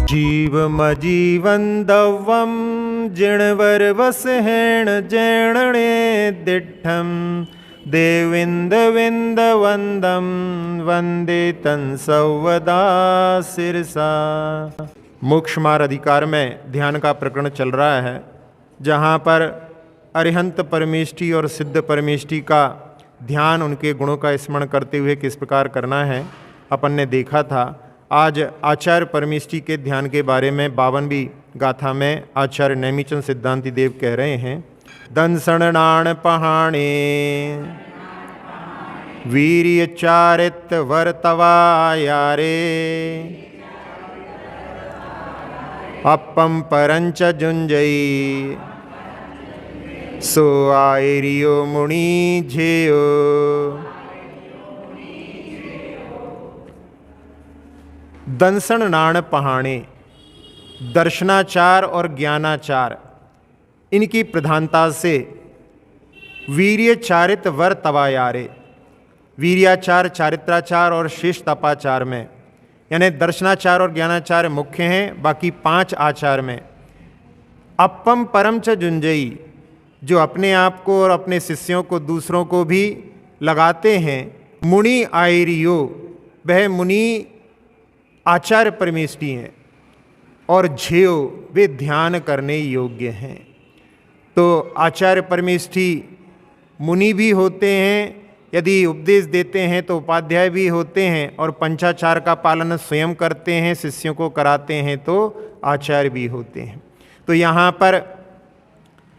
जीवमजीवन दव्वं जिणवरवसहेण जैणणे दिट्ठं देविन्दविन्दवन्दं वन्दे तंसवदा सिरसा। मोक्ष मार्ग अधिकार में ध्यान का प्रकरण चल रहा है, जहाँ पर अरिहंत परमेष्टि और सिद्ध परमेष्टि का ध्यान, उनके गुणों का स्मरण करते हुए किस प्रकार करना है अपन ने देखा था। आज आचार्य परमेष्टि के ध्यान के बारे में 52वीं गाथा में आचार्य नेमिचंद सिद्धांति देव कह रहे हैं। दंसणाण पहाणे वीर्य चारित वर्तवायारे अपम परंच जुंजई सो आयरियो मुनि झेयो। दंसण नाण पहाणे, दर्शनाचार और ज्ञानाचार, इनकी प्रधानता से वीर्य चारित वर तवायारे, वीर्याचार, चारित्राचार और शेष तपाचार में, यानी दर्शनाचार और ज्ञानाचार मुख्य हैं, बाकी 5 आचार में अपम परम च जुंजई, जो अपने आप को और अपने शिष्यों को, दूसरों को भी लगाते हैं। मुनि आयरियो, वह मुनि आचार्य परमेष्टि हैं, और झेयो, वे ध्यान करने योग्य हैं। तो आचार्य परमेष्टि मुनि भी होते हैं, यदि उपदेश देते हैं तो उपाध्याय भी होते हैं, और पंचाचार का पालन स्वयं करते हैं, शिष्यों को कराते हैं तो आचार्य भी होते हैं। तो यहाँ पर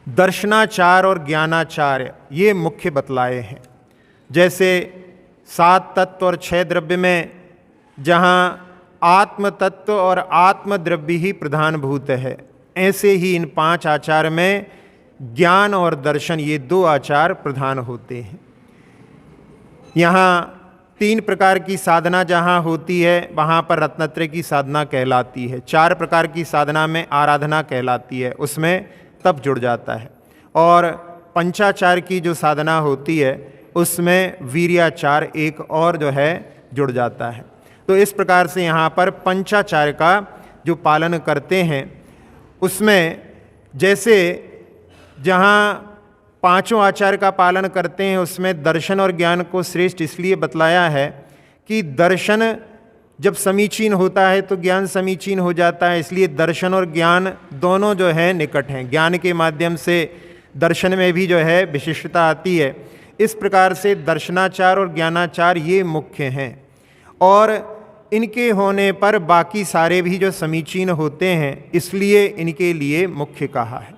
दर्शनाचार और ज्ञानाचार्य ये मुख्य बतलाए हैं। जैसे 7 तत्व और 6 द्रव्य में जहाँ आत्म तत्व और आत्म द्रव्य ही प्रधानभूत है, ऐसे ही इन 5 आचार में ज्ञान और दर्शन, ये 2 आचार प्रधान होते हैं। यहाँ 3 प्रकार की साधना जहाँ होती है, वहाँ पर रत्नत्रय की साधना कहलाती है। 4 प्रकार की साधना में आराधना कहलाती है, उसमें तप जुड़ जाता है। और पंचाचार की जो साधना होती है, उसमें वीर्याचार एक और जो है जुड़ जाता है। तो इस प्रकार से यहाँ पर पंचाचार का जो पालन करते हैं, उसमें जैसे जहाँ 5 आचार का पालन करते हैं, उसमें दर्शन और ज्ञान को श्रेष्ठ इसलिए बतलाया है कि दर्शन जब समीचीन होता है तो ज्ञान समीचीन हो जाता है, इसलिए दर्शन और ज्ञान दोनों जो है निकट हैं। ज्ञान के माध्यम से दर्शन में भी जो है विशिष्टता आती है। इस प्रकार से दर्शनाचार और ज्ञानाचार ये मुख्य हैं, और इनके होने पर बाकी सारे भी जो समीचीन होते हैं, इसलिए इनके लिए मुख्य कहा है।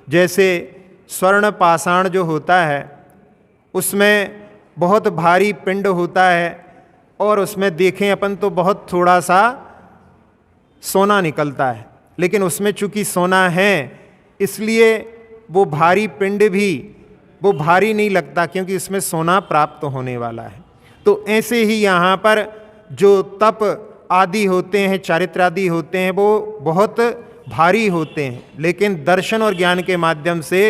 जैसे स्वर्ण पाषाण जो होता है, उसमें बहुत भारी पिंड होता है, और उसमें देखें अपन तो बहुत थोड़ा सा सोना निकलता है, लेकिन उसमें चूंकि सोना है इसलिए वो भारी पिंड भी वो भारी नहीं लगता, क्योंकि इसमें सोना प्राप्त होने वाला है। तो ऐसे ही यहाँ पर जो तप आदि होते हैं, चारित्र आदि होते हैं, वो बहुत भारी होते हैं, लेकिन दर्शन और ज्ञान के माध्यम से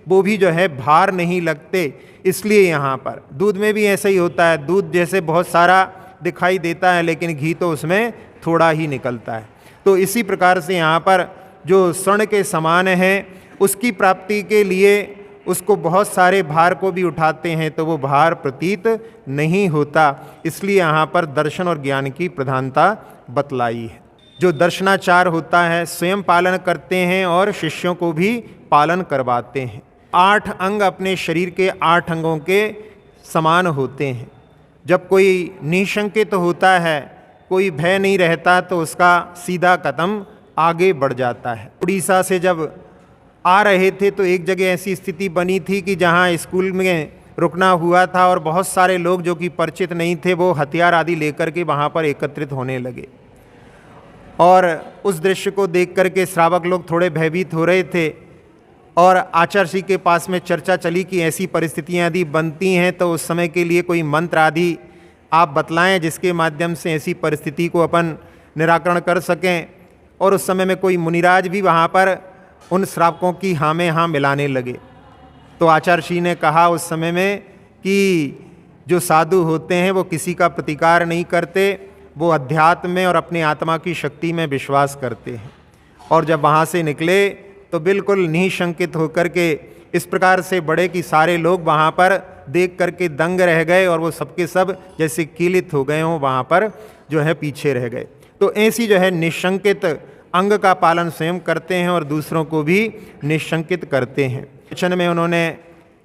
वो भी जो है भार नहीं लगते। इसलिए यहाँ पर दूध में भी ऐसा ही होता है, दूध जैसे बहुत सारा दिखाई देता है, लेकिन घी तो उसमें थोड़ा ही निकलता है। तो इसी प्रकार से यहाँ पर जो स्वर्ण के समान है, उसकी प्राप्ति के लिए उसको बहुत सारे भार को भी उठाते हैं तो वो भार प्रतीत नहीं होता। इसलिए यहाँ पर दर्शन और ज्ञान की प्रधानता बतलाई है। जो दर्शनाचार होता है, स्वयं पालन करते हैं और शिष्यों को भी पालन करवाते हैं। 8 अंग अपने शरीर के 8 अंगों के समान होते हैं। जब कोई निशंकित होता है, कोई भय नहीं रहता, तो उसका सीधा कदम आगे बढ़ जाता है। उड़ीसा से जब आ रहे थे तो एक जगह ऐसी स्थिति बनी थी कि जहाँ स्कूल में रुकना हुआ था, और बहुत सारे लोग जो कि परिचित नहीं थे, वो हथियार आदि लेकर के वहाँ पर एकत्रित होने लगे। और उस दृश्य को देख करके श्रावक लोग थोड़े भयभीत हो रहे थे, और आचार्य जी के पास में चर्चा चली कि ऐसी परिस्थितियाँ यदि बनती हैं तो उस समय के लिए कोई मंत्र आदि आप बतलाएं, जिसके माध्यम से ऐसी परिस्थिति को अपन निराकरण कर सकें। और उस समय में कोई मुनिराज भी वहाँ पर उन श्रावकों की हाँ में हाँ मिलाने लगे। तो आचार्य श्री ने कहा उस समय में कि जो साधु होते हैं वो किसी का प्रतिकार नहीं करते, वो अध्यात्म में और अपनी आत्मा की शक्ति में विश्वास करते हैं। और जब वहाँ से निकले तो बिल्कुल निशंकित होकर के इस प्रकार से बढ़े कि सारे लोग वहाँ पर देख करके दंग रह गए और वो सबके सब जैसे कीलित हो गए हों, वहाँ पर जो है पीछे रह गए। तो ऐसी जो है निशंकित अंग का पालन स्वयं करते हैं और दूसरों को भी निशंकित करते हैं। वचन में उन्होंने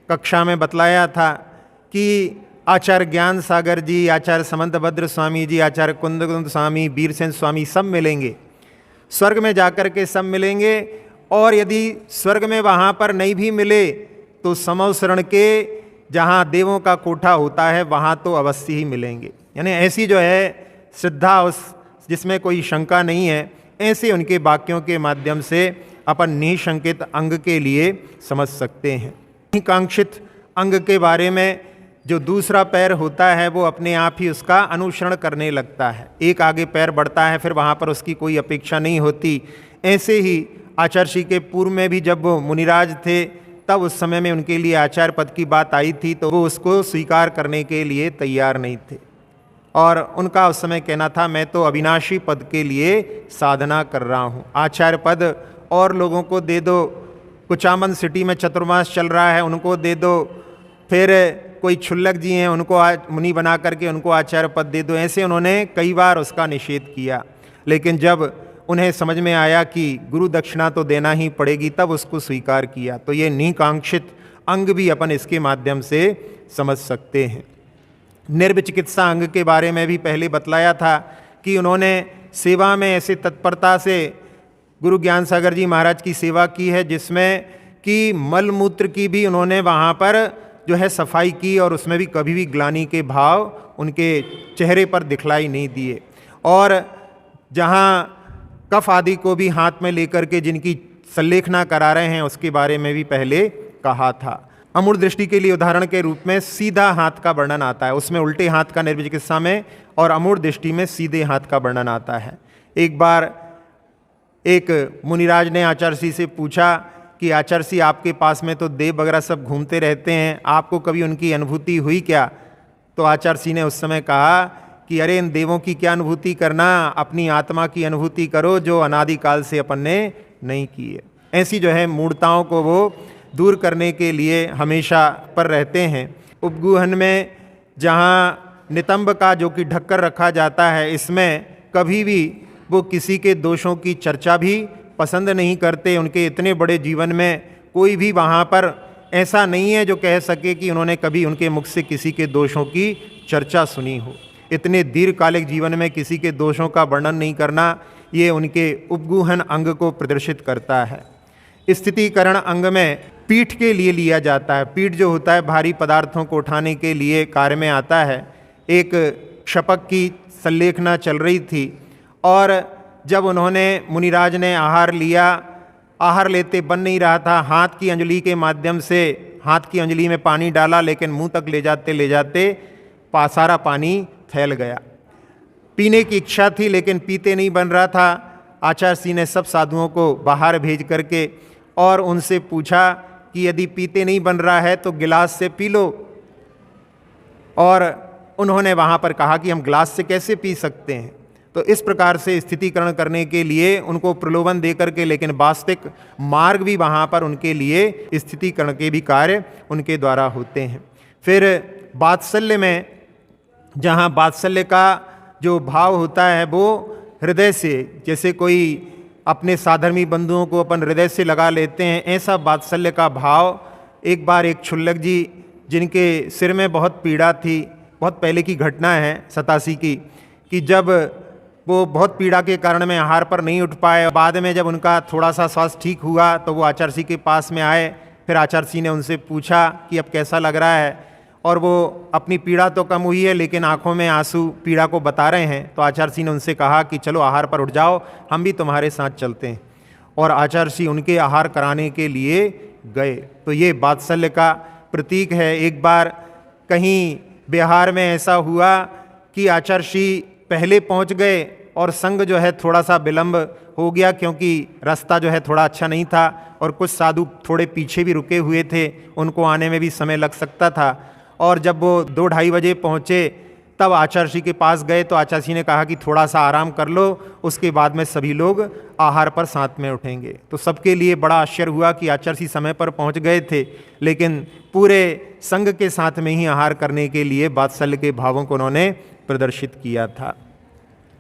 कक्षा में बतलाया था कि आचार्य ज्ञान सागर जी, आचार्य समंतभद्र स्वामी जी, आचार्य कुंद स्वामी, बीरसेन स्वामी सब मिलेंगे, स्वर्ग में जाकर के सब मिलेंगे। और यदि स्वर्ग में वहाँ पर नहीं भी मिले तो समवसरण के जहाँ देवों का कोठा होता है वहाँ तो अवश्य ही मिलेंगे। यानी ऐसी जो है श्रद्धा उस जिसमें कोई शंका नहीं है, ऐसे उनके वाक्यों के माध्यम से अपन निशंकित अंग के लिए समझ सकते हैं। कांक्षित अंग के बारे में जो दूसरा पैर होता है वो अपने आप ही उसका अनुसरण करने लगता है, एक आगे पैर बढ़ता है, फिर वहाँ पर उसकी कोई अपेक्षा नहीं होती। ऐसे ही आचार्य श्री के पूर्व में भी जब वो मुनिराज थे तब उस समय में उनके लिए आचार्य पद की बात आई थी तो वो उसको स्वीकार करने के लिए तैयार नहीं थे और उनका उस समय कहना था मैं तो अविनाशी पद के लिए साधना कर रहा हूँ, आचार्य पद और लोगों को दे दो, कुचामन सिटी में चतुर्मास चल रहा है उनको दे दो, फिर कोई क्षुल्लक जी हैं उनको मुनि बना करके उनको आचार्य पद दे दो। ऐसे उन्होंने कई बार उसका निषेध किया, लेकिन जब उन्हें समझ में आया कि गुरु दक्षिणा तो देना ही पड़ेगी तब उसको स्वीकार किया। तो ये निकांक्षित अंग भी अपन इसके माध्यम से समझ सकते हैं। निर्विचिकित्सा अंग के बारे में भी पहले बतलाया था कि उन्होंने सेवा में ऐसे तत्परता से गुरु ज्ञान सागर जी महाराज की सेवा की है जिसमें कि मल मूत्र की भी उन्होंने वहाँ पर जो है सफाई की और उसमें भी कभी भी ग्लानि के भाव उनके चेहरे पर दिखलाई नहीं दिए। और जहाँ कफ आदि को भी हाथ में लेकर के जिनकी संलेखना करा रहे हैं उसके बारे में भी पहले कहा था। अमूढ़ दृष्टि के लिए उदाहरण के रूप में सीधा हाथ का वर्णन आता है, उसमें उल्टे हाथ का निर्विचिकित्सा में और अमूढ़ दृष्टि में सीधे हाथ का वर्णन आता है। एक बार एक मुनिराज ने आचार्य श्री से पूछा कि आचार्य श्री आपके पास में तो देव वगैरह सब घूमते रहते हैं, आपको कभी उनकी अनुभूति हुई क्या? तो आचार्य श्री ने उस समय कहा कि अरे इन देवों की क्या अनुभूति करना, अपनी आत्मा की अनुभूति करो जो अनादिकाल से अपन ने नहीं की है। ऐसी जो है मूढ़ताओं को वो दूर करने के लिए हमेशा पर रहते हैं। उपगूहन में जहाँ नितंब का जो कि ढककर रखा जाता है, इसमें कभी भी वो किसी के दोषों की चर्चा भी पसंद नहीं करते। उनके इतने बड़े जीवन में कोई भी वहाँ पर ऐसा नहीं है जो कह सके कि उन्होंने कभी उनके मुख से किसी के दोषों की चर्चा सुनी हो। इतने दीर्घकालिक जीवन में किसी के दोषों का वर्णन नहीं करना, ये उनके उपगूहन अंग को प्रदर्शित करता है। स्थितिकरण अंग में पीठ के लिए लिया जाता है। पीठ जो होता है भारी पदार्थों को उठाने के लिए कार्य में आता है। एक क्षपक की संलेखना चल रही थी और जब उन्होंने मुनिराज ने आहार लिया, आहार लेते बन नहीं रहा था, हाथ की अंजलि के माध्यम से हाथ की अंजलि में पानी डाला, लेकिन मुंह तक ले जाते सारा पानी फैल गया। पीने की इच्छा थी लेकिन पीते नहीं बन रहा था। आचार्य श्री ने सब साधुओं को बाहर भेज करके और उनसे पूछा कि यदि पीते नहीं बन रहा है तो गिलास से पी लो। और उन्होंने वहाँ पर कहा कि हम गिलास से कैसे पी सकते हैं। तो इस प्रकार से स्थितिकरण करने के लिए उनको प्रलोभन दे करके, लेकिन वास्तविक मार्ग भी वहाँ पर उनके लिए स्थितिकरण के भी कार्य उनके द्वारा होते हैं। फिर वात्सल्य में, जहाँ वात्सल्य का जो भाव होता है वो हृदय से, जैसे कोई अपने साधर्मी बंधुओं को अपन हृदय से लगा लेते हैं, ऐसा वात्सल्य का भाव। एक बार एक क्षुल्लक जी जिनके सिर में बहुत पीड़ा थी, बहुत पहले की घटना है 87 की, कि जब वो बहुत पीड़ा के कारण में आहार पर नहीं उठ पाए, बाद में जब उनका थोड़ा सा स्वास्थ्य ठीक हुआ तो वो आचार्य श्री के पास में आए। फिर आचार्य श्री ने उनसे पूछा कि अब कैसा लग रहा है, और वो अपनी पीड़ा तो कम हुई है लेकिन आंखों में आंसू पीड़ा को बता रहे हैं। तो आचार्य श्री ने उनसे कहा कि चलो आहार पर उठ जाओ, हम भी तुम्हारे साथ चलते हैं। और आचार्य श्री उनके आहार कराने के लिए गए। तो ये वात्सल्य का प्रतीक है। एक बार कहीं बिहार में ऐसा हुआ कि आचार्य श्री पहले पहुंच गए और संग जो है थोड़ा सा विलंब हो गया, क्योंकि रास्ता जो है थोड़ा अच्छा नहीं था और कुछ साधु थोड़े पीछे भी रुके हुए थे, उनको आने में भी समय लग सकता था। और जब वो 2-2:30 बजे पहुँचे तब आचार्य श्री के पास गए तो आचार्य श्री ने कहा कि थोड़ा सा आराम कर लो, उसके बाद में सभी लोग आहार पर साथ में उठेंगे। तो सबके लिए बड़ा आश्चर्य हुआ कि आचार्य श्री समय पर पहुंच गए थे, लेकिन पूरे संघ के साथ में ही आहार करने के लिए वात्सल्य के भावों को उन्होंने प्रदर्शित किया था।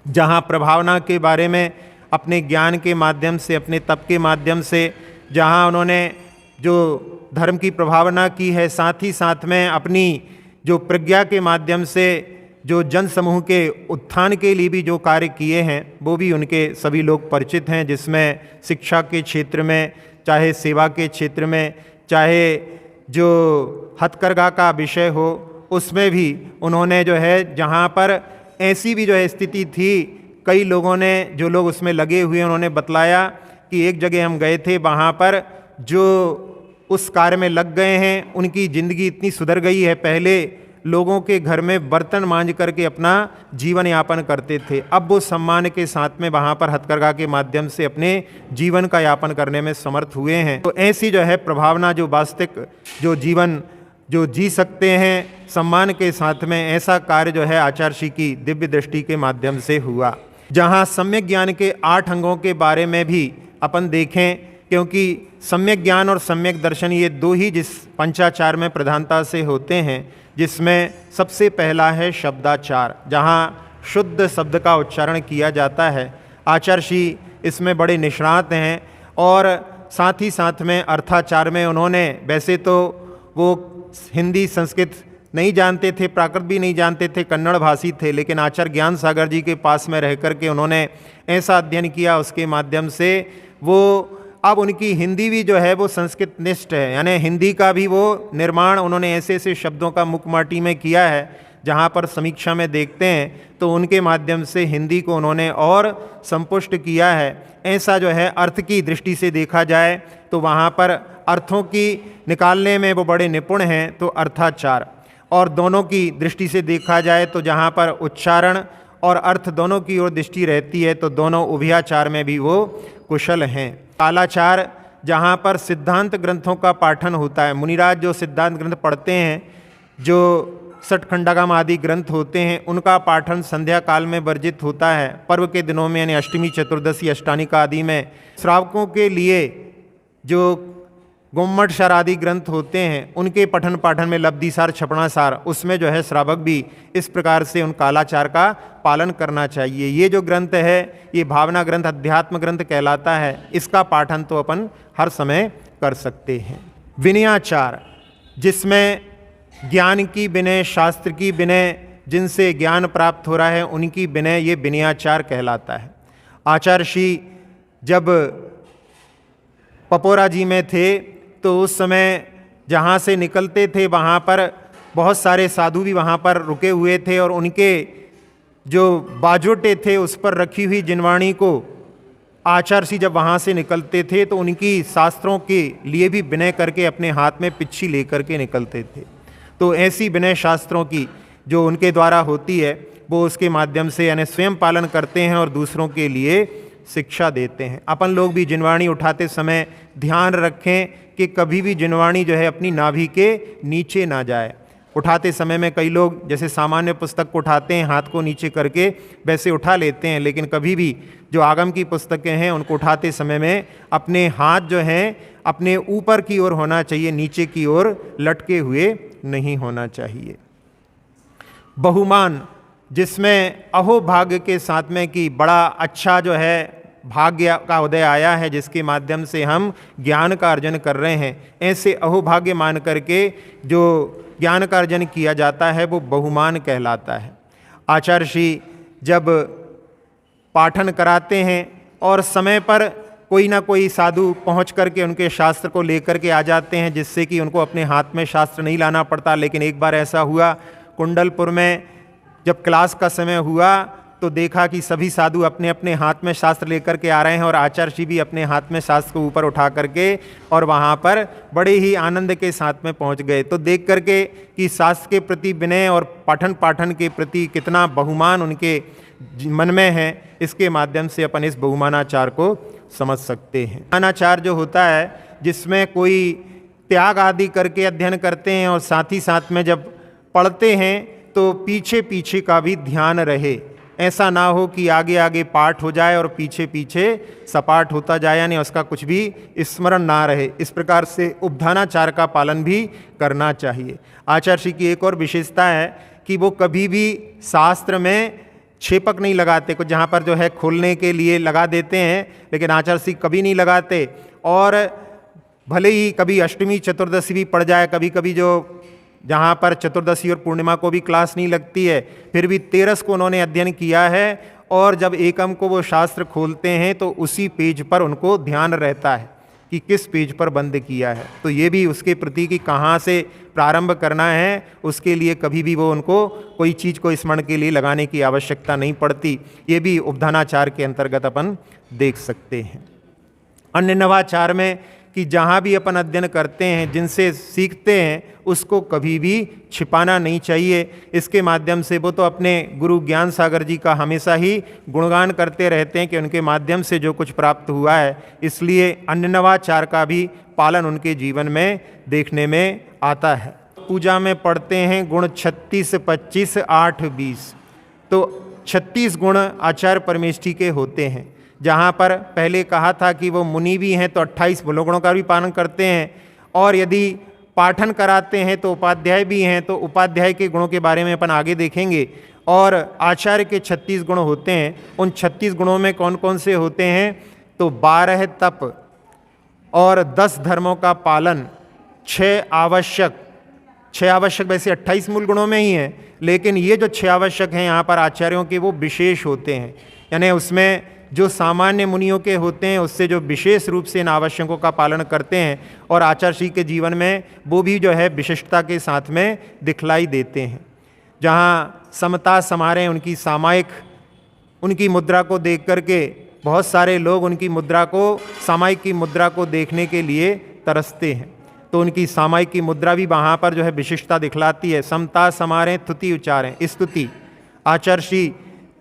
जहाँ प्रभावना के बारे में अपने ज्ञान के माध्यम से, अपने तप के माध्यम से जहाँ उन्होंने जो धर्म की प्रभावना की है, साथ ही साथ में अपनी जो प्रज्ञा के माध्यम से जो जन समूह के उत्थान के लिए भी जो कार्य किए हैं वो भी उनके सभी लोग परिचित हैं, जिसमें शिक्षा के क्षेत्र में, चाहे सेवा के क्षेत्र में, चाहे जो हथकरघा का विषय हो उसमें भी उन्होंने जो है, जहाँ पर ऐसी भी जो है स्थिति थी, कई लोगों ने, जो लोग उसमें लगे हुए, उन्होंने बतलाया कि एक जगह हम गए थे, वहाँ पर जो उस कार्य में लग गए हैं उनकी ज़िंदगी इतनी सुधर गई है। पहले लोगों के घर में बर्तन मांज करके अपना जीवन यापन करते थे, अब वो सम्मान के साथ में वहाँ पर हथकरघा के माध्यम से अपने जीवन का यापन करने में समर्थ हुए हैं। तो ऐसी जो है प्रभावना, जो वास्तविक जो जीवन जो जी सकते हैं सम्मान के साथ में, ऐसा कार्य जो है आचार्य श्री की दिव्य दृष्टि के माध्यम से हुआ। जहाँ सम्यक ज्ञान के 8 अंगों के बारे में भी अपन देखें, क्योंकि सम्यक ज्ञान और सम्यक दर्शन ये दो ही जिस पंचाचार में प्रधानता से होते हैं, जिसमें सबसे पहला है शब्दाचार, जहाँ शुद्ध शब्द का उच्चारण किया जाता है। आचार्य श्री इसमें बड़े निष्णात हैं और साथ ही साथ में अर्थाचार में उन्होंने, वैसे तो वो हिंदी संस्कृत नहीं जानते थे, प्राकृत भी नहीं जानते थे, कन्नड़ भाषी थे, लेकिन आचार्य ज्ञान सागर जी के पास में रह कर के उन्होंने ऐसा अध्ययन किया, उसके माध्यम से वो अब उनकी हिंदी भी जो है वो संस्कृत निष्ठ है, यानी हिंदी का भी वो निर्माण उन्होंने ऐसे ऐसे शब्दों का मुखमाटी में किया है, जहाँ पर समीक्षा में देखते हैं तो उनके माध्यम से हिंदी को उन्होंने और संपुष्ट किया है। ऐसा जो है अर्थ की दृष्टि से देखा जाए तो वहाँ पर अर्थों की निकालने में वो बड़े निपुण हैं, तो अर्थाचार, और दोनों की दृष्टि से देखा जाए तो जहाँ पर उच्चारण और अर्थ दोनों की ओर दृष्टि रहती है तो दोनों उभयाचार में भी वो कुशल हैं। कालाचार, जहाँ पर सिद्धांत ग्रंथों का पाठन होता है, मुनिराज जो सिद्धांत ग्रंथ पढ़ते हैं, जो षटखंडागम आदि ग्रंथ होते हैं, उनका पाठन संध्या काल में वर्जित होता है। पर्व के दिनों में यानी अष्टमी, चतुर्दशी, अष्टानिका आदि में श्रावकों के लिए जो गोम्मटसार आदि ग्रंथ होते हैं उनके पठन पाठन में लब्धिसार, छपणासार, उसमें जो है श्रावक भी इस प्रकार से उन कालाचार का पालन करना चाहिए। ये जो ग्रंथ है ये भावना ग्रंथ, अध्यात्म ग्रंथ कहलाता है, इसका पाठन तो अपन हर समय कर सकते हैं। विनयाचार, जिसमें ज्ञान की विनय, शास्त्र की विनय, जिनसे ज्ञान प्राप्त हो रहा है उनकी विनय, ये विनयाचार कहलाता है। आचार्य श्री जब पपोरा जी में थे तो उस समय जहाँ से निकलते थे वहाँ पर बहुत सारे साधु भी वहाँ पर रुके हुए थे, और उनके जो बाजोटे थे उस पर रखी हुई जिनवाणी को आचार्य श्री जब वहाँ से निकलते थे तो उनकी शास्त्रों के लिए भी विनय करके अपने हाथ में पिच्छी लेकर के निकलते थे। तो ऐसी विनय शास्त्रों की जो उनके द्वारा होती है वो उसके माध्यम से यानी स्वयं पालन करते हैं और दूसरों के लिए शिक्षा देते हैं। अपन लोग भी जिनवाणी उठाते समय ध्यान रखें कि कभी भी जिनवाणी जो है अपनी नाभि के नीचे ना जाए। उठाते समय में कई लोग जैसे सामान्य पुस्तक को उठाते हैं हाथ को नीचे करके, वैसे उठा लेते हैं, लेकिन कभी भी जो आगम की पुस्तकें हैं उनको उठाते समय में अपने हाथ जो हैं अपने ऊपर की ओर होना चाहिए, नीचे की ओर लटके हुए नहीं होना चाहिए। बहुमान, जिसमें अहोभाग्य के साथ में कि बड़ा अच्छा जो है भाग्य का उदय आया है, जिसके माध्यम से हम ज्ञान का अर्जन कर रहे हैं, ऐसे अहोभाग्य मान करके जो ज्ञान का अर्जन किया जाता है वो बहुमान कहलाता है। आचार्य श्री जब पाठन कराते हैं और समय पर कोई ना कोई साधु पहुंच करके उनके शास्त्र को लेकर के आ जाते हैं, जिससे कि उनको अपने हाथ में शास्त्र नहीं लाना पड़ता। लेकिन एक बार ऐसा हुआ कुंडलपुर में, जब क्लास का समय हुआ तो देखा कि सभी साधु अपने अपने हाथ में शास्त्र लेकर के आ रहे हैं और आचार्य श्री भी अपने हाथ में शास्त्र को ऊपर उठा करके और वहाँ पर बड़े ही आनंद के साथ में पहुँच गए। तो देख करके कि शास्त्र के प्रति विनय और पठन पाठन के प्रति कितना बहुमान उनके मन में है, इसके माध्यम से अपन इस बहुमानाचार को समझ सकते हैं। बहुमानाचार जो होता है जिसमें कोई त्याग आदि करके अध्ययन करते हैं और साथ ही साथ में जब पढ़ते हैं तो पीछे पीछे का भी ध्यान रहे, ऐसा ना हो कि आगे आगे पाठ हो जाए और पीछे पीछे सपाट होता जाए, यानी उसका कुछ भी स्मरण ना रहे। इस प्रकार से उपधानाचार का पालन भी करना चाहिए। आचार्य श्री की एक और विशेषता है कि वो कभी भी शास्त्र में छेपक नहीं लगाते। कुछ जहाँ पर जो है खोलने के लिए लगा देते हैं, लेकिन आचार्य श्री कभी नहीं लगाते। और भले ही कभी अष्टमी चतुर्दशी भी पड़ जाए, कभी कभी जो जहाँ पर चतुर्दशी और पूर्णिमा को भी क्लास नहीं लगती है, फिर भी 13 को उन्होंने अध्ययन किया है। और जब एकम को वो शास्त्र खोलते हैं तो उसी पेज पर उनको ध्यान रहता है कि किस पेज पर बंद किया है। तो ये भी उसके प्रति कि कहाँ से प्रारंभ करना है, उसके लिए कभी भी वो उनको कोई चीज़ को स्मरण के लिए लगाने की आवश्यकता नहीं पड़ती। ये भी उपधानाचार के अंतर्गत अपन देख सकते हैं। अन्य नवाचार में कि जहाँ भी अपन अध्ययन करते हैं, जिनसे सीखते हैं, उसको कभी भी छिपाना नहीं चाहिए। इसके माध्यम से वो तो अपने गुरु ज्ञान सागर जी का हमेशा ही गुणगान करते रहते हैं कि उनके माध्यम से जो कुछ प्राप्त हुआ है, इसलिए अन्य नवाचार का भी पालन उनके जीवन में देखने में आता है। पूजा में पढ़ते हैं गुण 36, 25, 8, 20। तो 36 गुण आचार्य परमेष्ठी के होते हैं। जहाँ पर पहले कहा था कि वो मुनि भी हैं तो 28 गुणों का भी पालन करते हैं, और यदि पाठन कराते हैं तो उपाध्याय भी हैं, तो उपाध्याय के गुणों के बारे में अपन आगे देखेंगे। और आचार्य के 36 गुण होते हैं। उन 36 गुणों में कौन कौन से होते हैं? तो 12 तप और 10 धर्मों का पालन, 6 आवश्यक वैसे 28 मूल गुणों में ही हैं, लेकिन ये जो 6 आवश्यक हैं यहाँ पर आचार्यों के, वो विशेष होते हैं। यानी उसमें जो सामान्य मुनियों के होते हैं उससे जो विशेष रूप से इन आवश्यकों का पालन करते हैं, और आचार्य श्री के जीवन में वो भी जो है विशिष्टता के साथ में दिखलाई देते हैं। जहाँ समता समारे उनकी सामायिक, उनकी मुद्रा को देख करके बहुत सारे लोग उनकी मुद्रा को, सामायिक की मुद्रा को देखने के लिए तरसते हैं, तो उनकी सामायिक की मुद्रा भी वहाँ पर जो है विशिष्टता दिखलाती है। समता समारे स्तुति उच्चारें, स्तुति। आचार्य श्री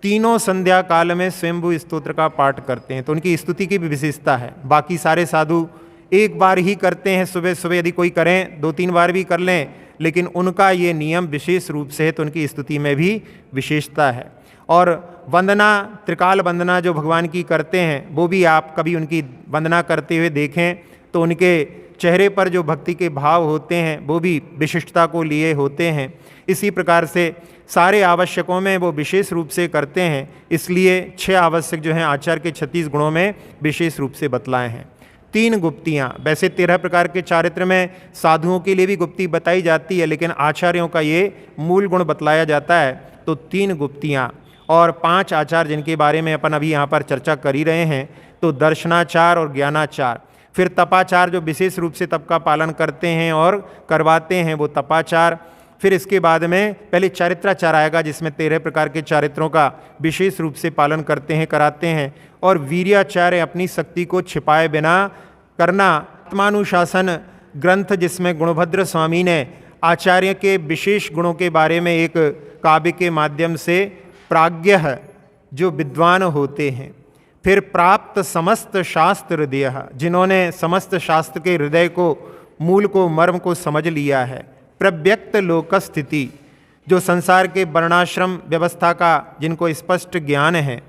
तीनों संध्या काल में स्वयंभू स्तोत्र का पाठ करते हैं, तो उनकी स्तुति की भी विशेषता है। बाकी सारे साधु एक बार ही करते हैं, सुबह सुबह यदि कोई करें 2-3 बार भी कर लें, लेकिन उनका ये नियम विशेष रूप से है, तो उनकी स्तुति में भी विशेषता है। और वंदना, त्रिकाल वंदना जो भगवान की करते हैं, वो भी आप कभी उनकी वंदना करते हुए देखें तो उनके चेहरे पर जो भक्ति के भाव होते हैं वो भी विशिष्टता को लिए होते हैं। इसी प्रकार से सारे आवश्यकों में वो विशेष रूप से करते हैं, इसलिए 6 आवश्यक जो हैं आचार्य के 36 गुणों में विशेष रूप से बतलाए हैं। 3 गुप्तियाँ, वैसे 13 प्रकार के चारित्र में साधुओं के लिए भी गुप्ती बताई जाती है, लेकिन आचार्यों का ये मूल गुण बतलाया जाता है। तो 3 गुप्तियाँ और 5 आचार जिनके बारे में अपन अभी यहाँ पर चर्चा कर ही रहे हैं, तो दर्शनाचार और ज्ञानाचार। फिर तपाचार जो विशेष रूप से तप का पालन करते हैं और करवाते हैं, वो तपाचार। फिर इसके बाद में पहले चारित्राचार आएगा, जिसमें 13 प्रकार के चारित्रों का विशेष रूप से पालन करते हैं, कराते हैं। और वीर्याचार्य, अपनी शक्ति को छिपाए बिना करना। आत्मानुशासन ग्रंथ, जिसमें गुणभद्र स्वामी ने आचार्य के विशेष गुणों के बारे में एक काव्य के माध्यम से प्राज्ञ जो विद्वान होते हैं। फिर प्राप्त समस्त शास्त्र हृदय, जिन्होंने समस्त शास्त्र के हृदय को, मूल को, मर्म को समझ लिया है। प्रव्यक्त लोक स्थिति, जो संसार के वर्णाश्रम व्यवस्था का जिनको स्पष्ट ज्ञान है।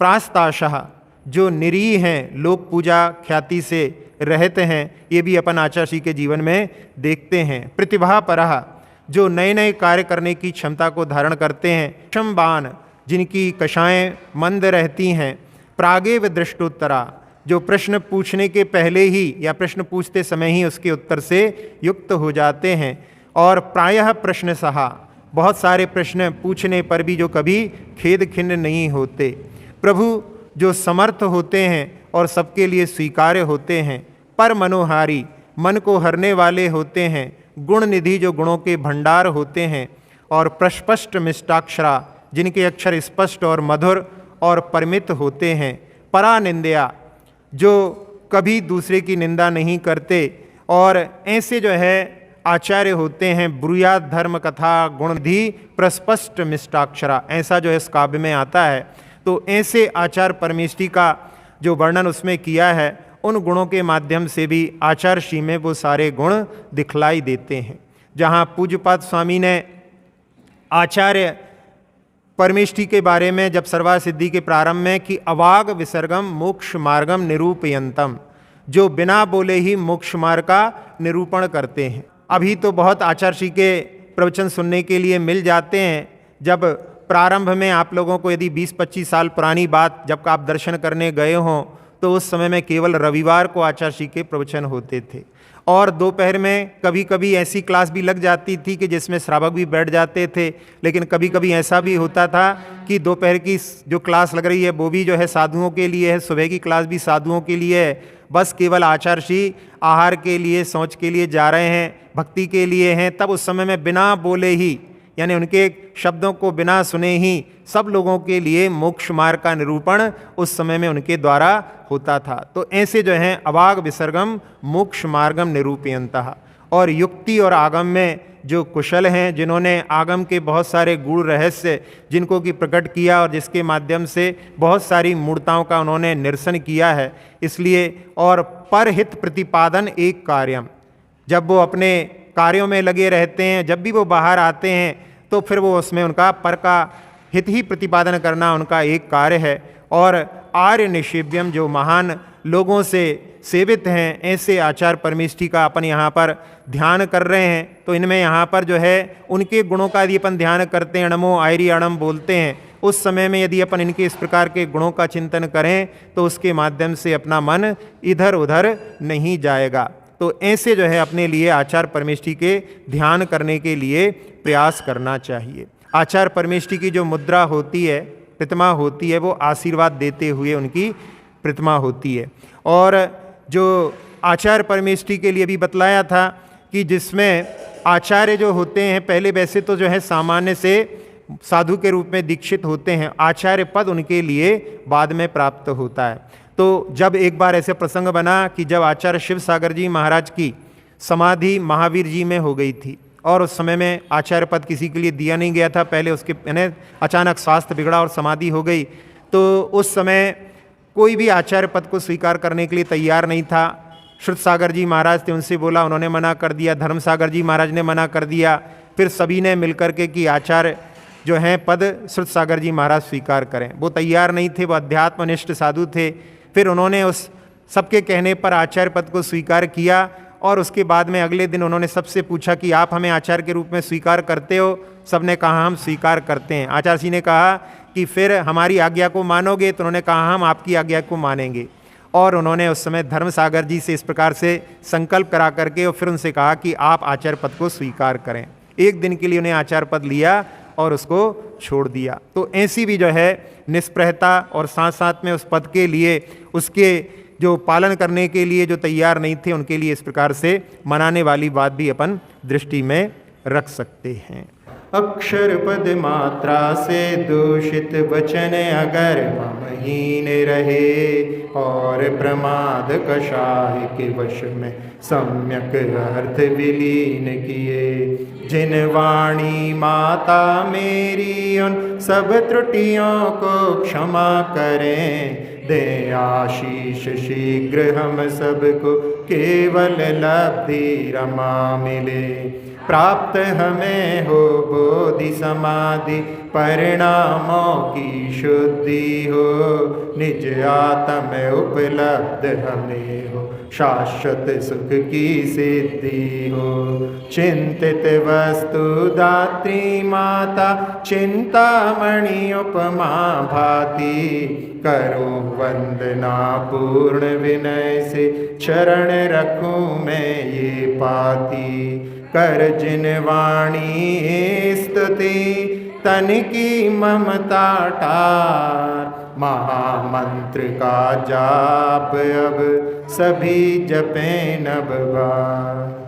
प्रास्ताशः, जो निरीह हैं, लोक पूजा ख्याति से रहते हैं, ये भी अपन आचार्य श्री के जीवन में देखते हैं। प्रतिभापरः, जो नए नए कार्य करने की क्षमता को धारण करते हैं। क्षमवान, जिनकी कषाएं मंद रहती हैं। प्रागेव दृष्टोत्तरा, जो प्रश्न पूछने के पहले ही या प्रश्न पूछते समय ही उसके उत्तर से युक्त हो जाते हैं। और प्रायः प्रश्न सहा, बहुत सारे प्रश्न पूछने पर भी जो कभी खेद खिन्न नहीं होते। प्रभु, जो समर्थ होते हैं और सबके लिए स्वीकार्य होते हैं। पर मनोहारी, मन को हरने वाले होते हैं। गुण निधि, जो गुणों के भंडार होते हैं। और प्रस्पष्ट मिष्टाक्षरा, जिनके अक्षर स्पष्ट और मधुर और परिमित होते हैं। परानिंदया, जो कभी दूसरे की निंदा नहीं करते। और ऐसे जो है आचार्य होते हैं। ब्रूयात धर्म कथा गुणधि प्रस्पष्ट मिष्टाक्षरा, ऐसा जो है इस काव्य में आता है। तो ऐसे आचार्य परमेष्ठी का जो वर्णन उसमें किया है, उन गुणों के माध्यम से भी आचार्य श्री में वो सारे गुण दिखलाई देते हैं। जहाँ पूज्यपाद स्वामी ने आचार्य परमेष्ठी के बारे में जब सर्वा सिद्धि के प्रारंभ में कि अवाग विसर्गम मोक्ष मार्गम निरूपयंतम, जो बिना बोले ही मोक्ष मार्ग का निरूपण करते हैं। अभी तो बहुत आचार्य श्री के प्रवचन सुनने के लिए मिल जाते हैं। जब प्रारंभ में आप लोगों को यदि 20-25 साल पुरानी बात जब आप दर्शन करने गए हों तो उस समय में केवल रविवार को आचार्य श्री के प्रवचन होते थे और दोपहर में कभी कभी ऐसी क्लास भी लग जाती थी कि जिसमें श्रावक भी बैठ जाते थे। लेकिन कभी कभी ऐसा भी होता था कि दोपहर की जो क्लास लग रही है वो भी जो है साधुओं के लिए है, सुबह की क्लास भी साधुओं के लिए है। बस केवल आचार्य श्री आहार के लिए, शौच के लिए जा रहे हैं, भक्ति के लिए हैं। तब उस समय में बिना बोले ही, यानी उनके शब्दों को बिना सुने ही सब लोगों के लिए मोक्ष मार्ग का निरूपण उस समय में उनके द्वारा होता था। तो ऐसे जो हैं अवाग विसर्गम मोक्ष मार्गम निरूपयन्तः, और युक्ति और आगम में जो कुशल हैं, जिन्होंने आगम के बहुत सारे गूढ़ रहस्य जिनको कि प्रकट किया और जिसके माध्यम से बहुत सारी मूर्ताओं का उन्होंने निरसन किया है, इसलिए और परहित प्रतिपादन एक कार्यम, जब वो अपने कार्यों में लगे रहते हैं, जब भी वो बाहर आते हैं तो फिर वो उसमें उनका पर का हित ही प्रतिपादन करना उनका एक कार्य है। और आर्य निषेव्यम, जो महान लोगों से सेवित हैं, ऐसे आचार्य परमेष्ठी का अपन यहाँ पर ध्यान कर रहे हैं। तो इनमें यहाँ पर जो है उनके गुणों का यदि अपन ध्यान करते हैं, अणमो आयरी अणम बोलते हैं, उस समय में यदि अपन इनके इस प्रकार के गुणों का चिंतन करें तो उसके माध्यम से अपना मन इधर उधर नहीं जाएगा। तो ऐसे जो है अपने लिए आचार्य परमेष्ठी के ध्यान करने के लिए प्रयास करना चाहिए। आचार्य परमेष्ठी की जो मुद्रा होती है, प्रतिमा होती है, वो आशीर्वाद देते हुए उनकी प्रतिमा होती है। और जो आचार्य परमेष्ठी के लिए भी बतलाया था कि जिसमें आचार्य जो होते हैं पहले वैसे तो जो है सामान्य से साधु के रूप में दीक्षित होते हैं, आचार्य पद उनके लिए बाद में प्राप्त होता है। तो जब एक बार ऐसे प्रसंग बना कि जब आचार्य शिव सागर जी महाराज की समाधि महावीर जी में हो गई थी और उस समय में आचार्य पद किसी के लिए दिया नहीं गया था, पहले उसके अचानक स्वास्थ्य बिगड़ा और समाधि हो गई, तो उस समय कोई भी आचार्य पद को स्वीकार करने के लिए तैयार नहीं था। श्रुत सागर जी महाराज थे, उनसे बोला, उन्होंने मना कर दिया। धर्म सागर जी महाराज ने मना कर दिया। फिर सभी ने मिलकर के कि आचार्य जो हैं पद श्रुत सागर जी महाराज स्वीकार करें। वो तैयार नहीं थे, वो अध्यात्मनिष्ठ साधु थे। फिर उन्होंने उस सबके कहने पर आचार्य पद को स्वीकार किया और उसके बाद में अगले दिन उन्होंने सबसे पूछा कि आप हमें आचार्य के रूप में स्वीकार करते हो? सबने कहा हम स्वीकार करते हैं। आचार्य जी ने कहा कि फिर हमारी आज्ञा को मानोगे? तो उन्होंने कहा हम आपकी आज्ञा को मानेंगे। और उन्होंने उस समय धर्म सागर जी से इस प्रकार से संकल्प करा करके और फिर उनसे कहा कि आप आचार्य पद को स्वीकार करें। एक दिन के लिए उन्हें आचार्य पद लिया और उसको छोड़ दिया। तो ऐसी भी जो है निष्प्रहता और साथ साथ में उस पद के लिए उसके जो पालन करने के लिए जो तैयार नहीं थे उनके लिए इस प्रकार से मनाने वाली बात भी अपन दृष्टि में रख सकते हैं। अक्षर पद मात्रा से दूषित वचन अगर ममहीन रहे और प्रमाद कषाय के वश में सम्यक अर्थ विलीन किए, जिन वाणी माता मेरी उन सब त्रुटियों को क्षमा करें, दे आशीष शीघ्र हम सबको केवल लब्धि रमा मिले, प्राप्त हमें हो बोधि समाधि परिणामों की शुद्धि हो, निज आत्म उपलब्ध हमें हो शाश्वत सुख की सिद्धि हो, चिंतित वस्तु दात्री माता चिंतामणि उपमा भाति, करो वंदना पूर्ण विनय से चरण रखूं मैं ये पाती, कर जिन वाणी स्तुति तन की ममता टार, महामंत्र का जाप अब सभी जपें नव बार।